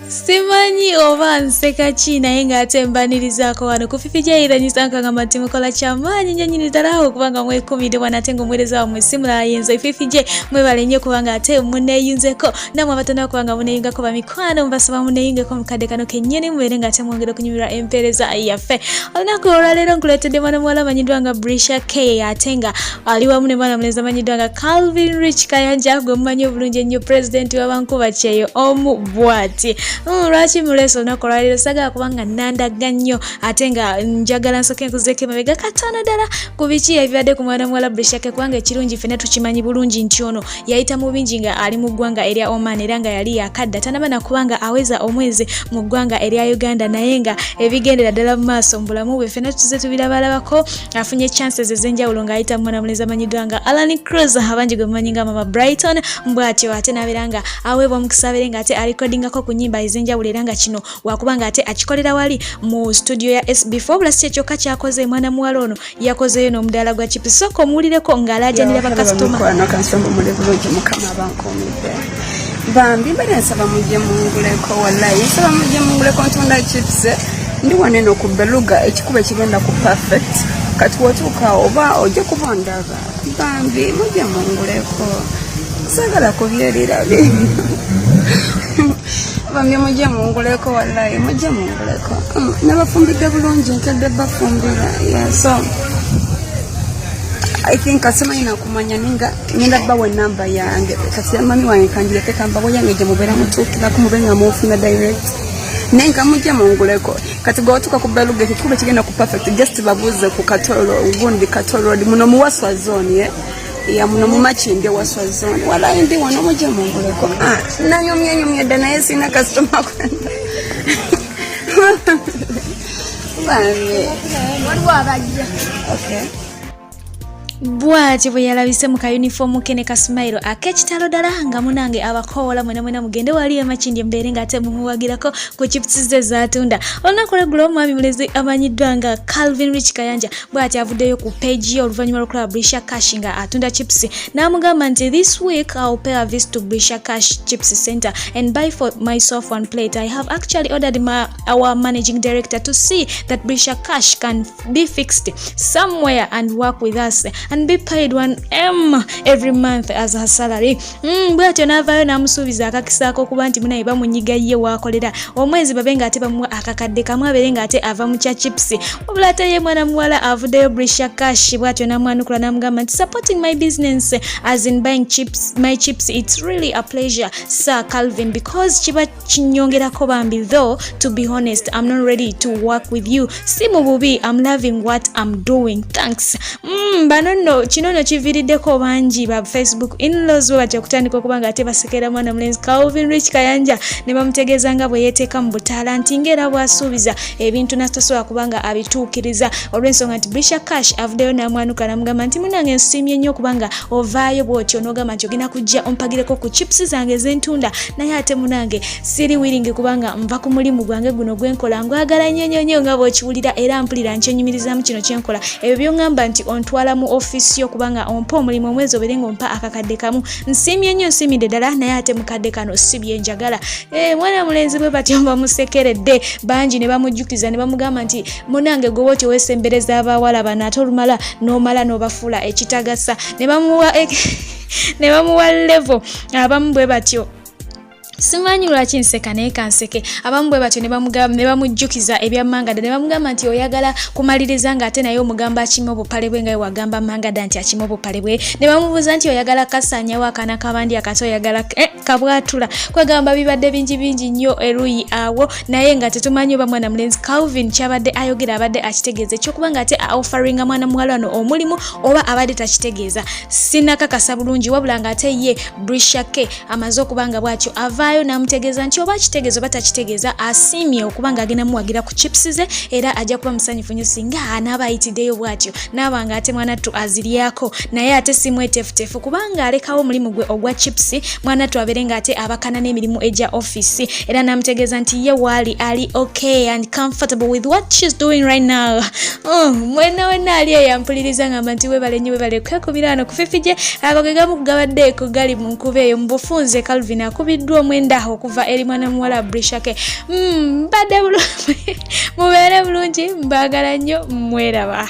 Simanyi oba nseka ki naye ng'ate mbanirizaako wano ku Fifi gy'ayiranyisa nkagamba nti mukola kyamaanyi nnyo nnyini ddala awo kubanga mwekuumidde ate ng'omuweereza wammwe si mulala yenze Fifi gye mwebale nnyo kubanga ate muneeyunzeko nammwe abatono kubanga muneeyungako bamikwano mbasaba muneeyungeko mu kadde kano kennyini mubeere ng'ate mwongera okunyumirwa empeereza yaffe. Olunaku olwaleero nkuleetedde mwana muwala amanyiddwa nga Brisha K ate nga ali wamu ne mwana mulenzi amanyiddwa nga Calvin Rich Kayanja gwe mumanyi obulungi ennyo pulezidenti w'Abankuba Kyeyo omu bw'ati. Lwaki muleso olunaku olwaleero sagala kubanga nandaga nnyo ate nga njagala nsooke nkuzeeko emabega katono ddala ku biki ebibadde ku mwana muwala Brisha K kubanga ekirungi ffenna tukimanyi bulungi nti ono yayita mu bingi nga ali mu ggwanga erya Oman era nga yali yakadda tanaba nakubanga aweza omwezi mu ggwanga erya Uganda naye nga ebigendera ddala mu maaso mu bulamu bwe ffenna tuze tubirabalabako afunye chances ez'enjawulo ng'ayita mu mwana mulenzi amanyiddwa nga Alan Cruz abangi gwe mumanyi nga Mama Brighton bw'atyo ate n'abeera nga aweebwa omukisa abeere ng'ate alikodingako ku nnyimba ez'enjawulo era nga kino wakubanga ate akikolera wali mu studio ya SB4 plus kyokka kyakoze mwana muwala ono yakozeyo n'omudaala gwa chips soko muwulireko ng'alaajanira bakasitoma bambi bali nsaba mujje munguleko wallahi nsaba mujje munguleko ntunda chips ndi wane no ku beluga ekikuba kigenda ku perfect kati wotuuka oba ojja kubondaba bambi mujje munguleko sagala kubyerira bambi mujje munguleko wallahi mujje munguleko nabafumbidde bulungi ntadde bafumbira so I think asimanyi nakumanya ninga ngenda bawe namba yange kati mami wange kanjireke kamba boyange je mubera mutukira kumubenga mu ofina direct nenga mujje munguleko kati gotuka ku beluga kikuba kigenda ku perfect just babuze ku katoro ugundi katoro muno muwaswa zone ya muno mumachinde waswa zone wala ndi wano mujje munguleko nanyumye dana yesi na customer kwenda bane waliwo abajja okay bwati bwe yalabise mu kayunifomu ke ne kasmailo ak'ekitalo ddala nga munange abakoola mwena mugende wali emakindi mbeere ng'ate mumuwagirako ku chips ze zaatunda olunaku lweggulo omwami mulezi amanyiddwa nga Calvin Rich Kayanja bw'ati avuddeyo ku page ye oluvannyuma lw'okulaba Brisha Cash nga atunda chips n'amugamba nti this week I'll pay a visit to Brisha Cash Chips Center and buy for myself one plate. I have actually ordered our managing director to see that Brisha Cash can be fixed somewhere and work with us and be paid 1M every month as her salary. Bwatyo n'avaayo n'amusuubiza akakisaako kuba nti munaye bamunyiga ye waakolera omwezi babe ng'ate bamuwa akakadde kamu abeere ng'ate ava mu kya chips wabula ate ye mwana muwala avuddeyo Brisha Cash bwatyo n'amwanukula n'amugamba nti supporting my business as in buying my chips it's really a pleasure Sir Calvin because kiba kinyongerako bambi though to be honest I'm not ready to work with you si mu bubi I'm loving what I'm doing thanks. Banono kinono kiviiriddeko bangi ba Facebook in-laws bajja kutandika okuba ng'ate basekera mwana mulenzi Calvin Rich Kayanja ne bamutegeeza nga bwe yeeteeka mu butaala nti ng'era bw'asuubiza ebintu n'atasobola kuba nga abituukiriza olw'ensonga nti Brisha Cash avuddeyo n'amwanuka n'amugamba nti munange nsiimye nnyo okuba nga ovaayo bw'otyo n'ogamba nti ogenda kujja ompagireko ku chips zange z'entunda naye ate munange siri wiringi kubanga nva ku mulimu gwange guno gwenkola ngwagala nnyo nga bw'okiwulira era mpulira nkyenyumirizaamu kino kyenkola ebyo by'oŋŋamba nti ontwala mu office yo kubanga ompa omulimu omwezi obere ng'ompa akakadde kamu nsiimye nnyo nsiimidde ddala naye ate mukadde kano si byenjagala mwana mulenzi bwe batyo bamusekeredde bangi ne bamujjukiza ne bamugamba nti munange gwe bw'otyo weesembereza abawala bano ate olumala n'omala n'obafuula ekitagasa ne bamuwa level abamu bwe batyo simanyi lwaki nseka naye kanseke abamu bwe batyo ne bamujjukiza ebyammangada ne bamugamba nti oyagala kumaliriza ng'ate naye omugamba akima obupale bwe nga wagamba mangada nti akima obupale bwe ne bamubuuza nti oyagala kasaanyawo akaana kabandi akati oyagala kabwatula kwegamba bibadde bingi nnyo eruyi awo naye nga tetumanyi oba mwana mulenzi Calvin kyabadde ayogera abadde akitegeeza ekyokuba ng'ate offeringa mwana muwala wano omulimu oba abadde takitegeeza sinakakasa bulungi wabula ng'ate ye Brisha K amaze okuba nga bw'atyo ava n'avaayo n'amutegeeza nti oba kitegeeza oba takitegeeza asiimye okuba ng'agenda muwagira ku chips ze era ajja kuba musanyufu nnyo singa anaaba ayitiddeyo bw'atyo naaba ng'ate mwanattu aziryako naye ate si mwetefutefu kubanga alekawo omulimu gwe ogwa chips mwanattu abeere ng'ate abakana n'emirimu egya office era n'amutegeeza nti ye waali ali okay and comfortable with what she's doing right now. Mwena ali eyampuliriza ngamba nti webale nnyo webale kwekubira wano ku Fifije ako ge gamu kugabaddeeko gali mu nkuba eyo mu bufunze Calvin akubiddwa omwenda okuva eri mwana muwala Brishake. Mbadde mubeere bulungi mbaagala nnyo mweraba.